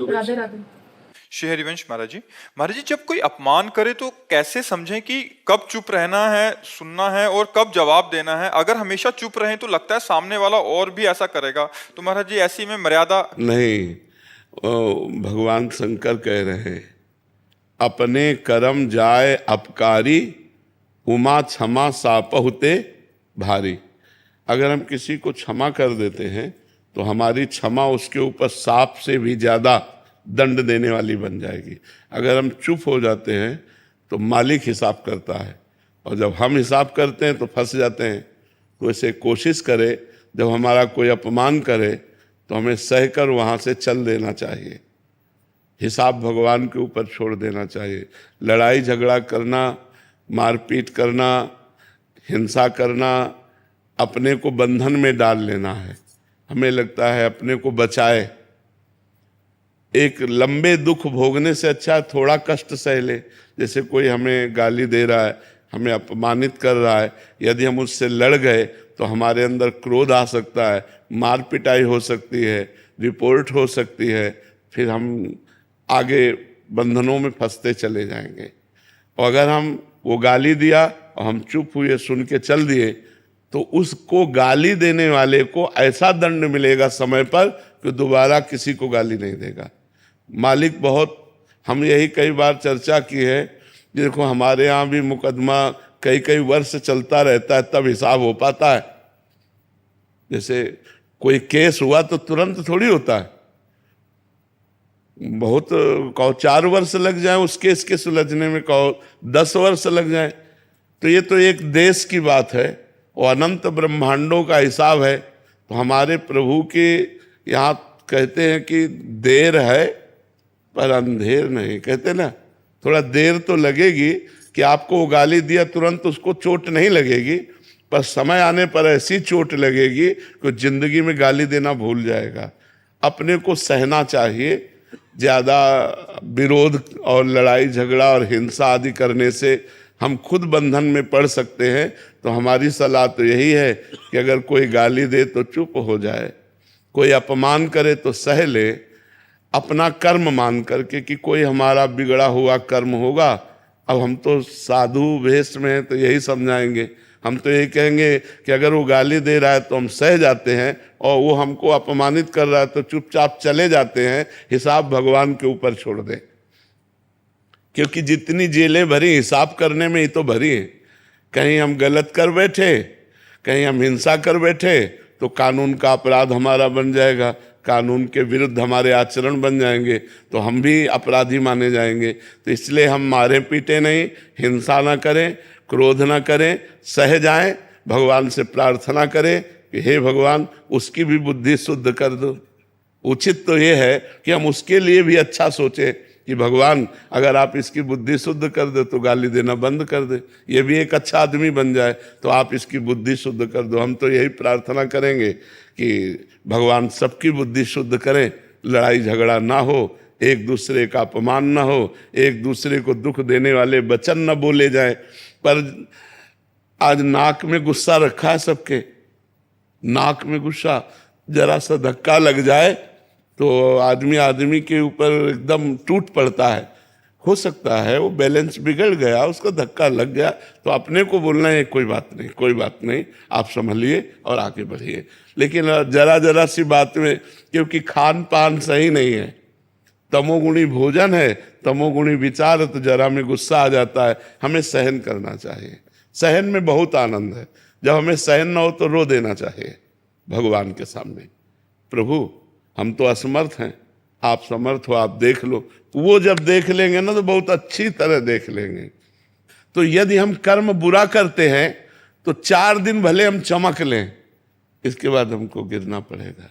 राधे राधे। श्री हरिवंश महाराज जी जब कोई अपमान करे तो कैसे समझें कि कब चुप रहना है, सुनना है और कब जवाब देना है। अगर हमेशा चुप रहें तो लगता है सामने वाला और भी ऐसा करेगा, तो महाराज जी ऐसी में मर्यादा नहीं। भगवान शंकर कह रहे हैं, अपने कर्म जाए अपकारी, उमा क्षमा सापहुते भारी। अगर हम किसी को क्षमा कर देते हैं तो हमारी क्षमा उसके ऊपर सांप से भी ज्यादा दंड देने वाली बन जाएगी। अगर हम चुप हो जाते हैं तो मालिक हिसाब करता है, और जब हम हिसाब करते हैं तो फंस जाते हैं। तो ऐसे कोशिश करे, जब हमारा कोई अपमान करे तो हमें सहकर वहाँ से चल देना चाहिए। हिसाब भगवान के ऊपर छोड़ देना चाहिए। लड़ाई झगड़ा करना, मारपीट करना, हिंसा करना, अपने को बंधन में डाल लेना है। हमें लगता है अपने को बचाए। एक लंबे दुख भोगने से अच्छा थोड़ा कष्ट सह ले। जैसे कोई हमें गाली दे रहा है, हमें अपमानित कर रहा है, यदि हम उससे लड़ गए तो हमारे अंदर क्रोध आ सकता है, मार पिटाई हो सकती है, रिपोर्ट हो सकती है, फिर हम आगे बंधनों में फंसते चले जाएंगे। और अगर हम वो गाली दिया और हम चुप हुए, सुन के चल दिए, तो उसको गाली देने वाले को ऐसा दंड मिलेगा समय पर कि दोबारा किसी को गाली नहीं देगा। मालिक बहुत, हम यही कई बार चर्चा की है, देखो हमारे यहाँ भी मुकदमा कई कई वर्ष चलता रहता है, तब हिसाब हो पाता है। जैसे कोई केस हुआ तो तुरंत थोड़ी होता है, बहुत कहो 4 वर्ष लग जाए उस केस के सुलझने में, कहो 10 वर्ष लग जाए। तो ये तो एक देश की बात है और अनंत ब्रह्मांडों का हिसाब है। तो हमारे प्रभु के यहाँ कहते हैं कि देर है पर अंधेर नहीं, कहते ना, थोड़ा देर तो लगेगी कि आपको वो गाली दिया तुरंत उसको चोट नहीं लगेगी, पर समय आने पर ऐसी चोट लगेगी कि जिंदगी में गाली देना भूल जाएगा। अपने को सहना चाहिए। ज़्यादा विरोध और लड़ाई झगड़ा और हिंसा आदि करने से हम खुद बंधन में पड़ सकते हैं। तो हमारी सलाह तो यही है कि अगर कोई गाली दे तो चुप हो जाए, कोई अपमान करे तो सह ले, अपना कर्म मान करके कि कोई हमारा बिगड़ा हुआ कर्म होगा। अब हम तो साधु वेश में हैं तो यही समझाएंगे, हम तो यही कहेंगे कि अगर वो गाली दे रहा है तो हम सह जाते हैं, और वो हमको अपमानित कर रहा है तो चुपचाप चले जाते हैं। हिसाब भगवान के ऊपर छोड़ दें, क्योंकि जितनी जेलें भरी हिसाब करने में ही तो भरी हैं। कहीं हम गलत कर बैठे, कहीं हम हिंसा कर बैठे तो कानून का अपराध हमारा बन जाएगा, कानून के विरुद्ध हमारे आचरण बन जाएंगे, तो हम भी अपराधी माने जाएंगे। तो इसलिए हम मारे पीटे नहीं, हिंसा ना करें, क्रोध ना करें, सह जाएं, भगवान से प्रार्थना करें कि हे भगवान उसकी भी बुद्धि शुद्ध कर दो। उचित तो ये है कि हम उसके लिए भी अच्छा सोचें कि भगवान अगर आप इसकी बुद्धि शुद्ध कर दे तो गाली देना बंद कर दे, ये भी एक अच्छा आदमी बन जाए, तो आप इसकी बुद्धि शुद्ध कर दो। हम तो यही प्रार्थना करेंगे कि भगवान सबकी बुद्धि शुद्ध करें, लड़ाई झगड़ा ना हो, एक दूसरे का अपमान ना हो, एक दूसरे को दुख देने वाले वचन न बोले जाए। पर आज नाक में गुस्सा रखा है सबके, नाक में गुस्सा, जरा सा धक्का लग जाए तो आदमी आदमी के ऊपर एकदम टूट पड़ता है। हो सकता है वो बैलेंस बिगड़ गया, उसका धक्का लग गया, तो अपने को बोलना है कोई बात नहीं, कोई बात नहीं, आप संभलिए और आगे बढ़िए। लेकिन जरा जरा सी बात में, क्योंकि खान पान सही नहीं है, तमोगुणी भोजन है, तमोगुणी विचार, तो जरा में गुस्सा आ जाता है। हमें सहन करना चाहिए, सहन में बहुत आनंद है। जब हमें सहन ना हो तो रो देना चाहिए भगवान के सामने, प्रभु हम तो असमर्थ हैं, आप समर्थ हो, आप देख लो। वो जब देख लेंगे ना तो बहुत अच्छी तरह देख लेंगे। तो यदि हम कर्म बुरा करते हैं तो 4 दिन भले हम चमक लें, इसके बाद हमको गिरना पड़ेगा।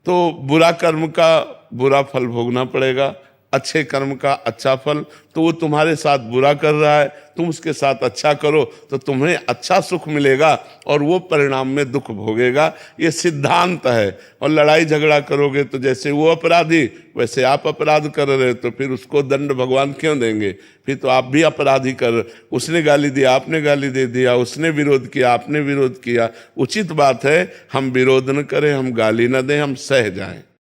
तो बुरा कर्म का बुरा फल भोगना पड़ेगा, अच्छे कर्म का अच्छा फल। तो वो तुम्हारे साथ बुरा कर रहा है, तुम उसके साथ अच्छा करो तो तुम्हें अच्छा सुख मिलेगा, और वो परिणाम में दुख भोगेगा। ये सिद्धांत है। और लड़ाई झगड़ा करोगे तो जैसे वो अपराधी वैसे आप अपराध कर रहे हो, तो फिर उसको दंड भगवान क्यों देंगे? फिर तो आप भी अपराधी कर, उसने गाली दिया आपने गाली दे दिया, उसने विरोध किया आपने विरोध किया। उचित बात है हम विरोध न करें, हम गाली न दें, हम सह जाएं।